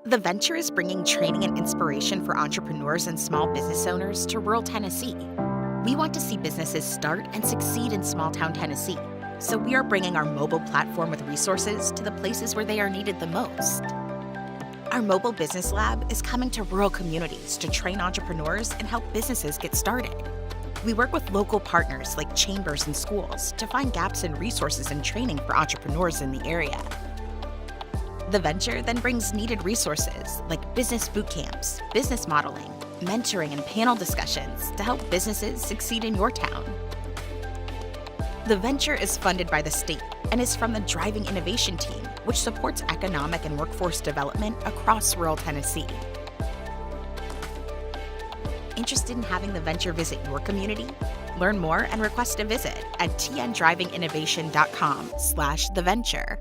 theVenture is bringing training and inspiration for entrepreneurs and small business owners to rural Tennessee. We want to see businesses start and succeed in small-town Tennessee, so we are bringing our mobile platform with resources to the places where they are needed the most. Our mobile business lab is coming to rural communities to train entrepreneurs and help businesses get started. We work with local partners like chambers and schools to find gaps in resources and training for entrepreneurs in the area. theVenture then brings needed resources like business boot camps, business modeling, mentoring, and panel discussions to help businesses succeed in your town. theVenture is funded by the state and is from the Driving Innovation Team, which supports economic and workforce development across rural Tennessee. Interested in having theVenture visit your community? Learn more and request a visit at tndrivinginnovation.com/theventure.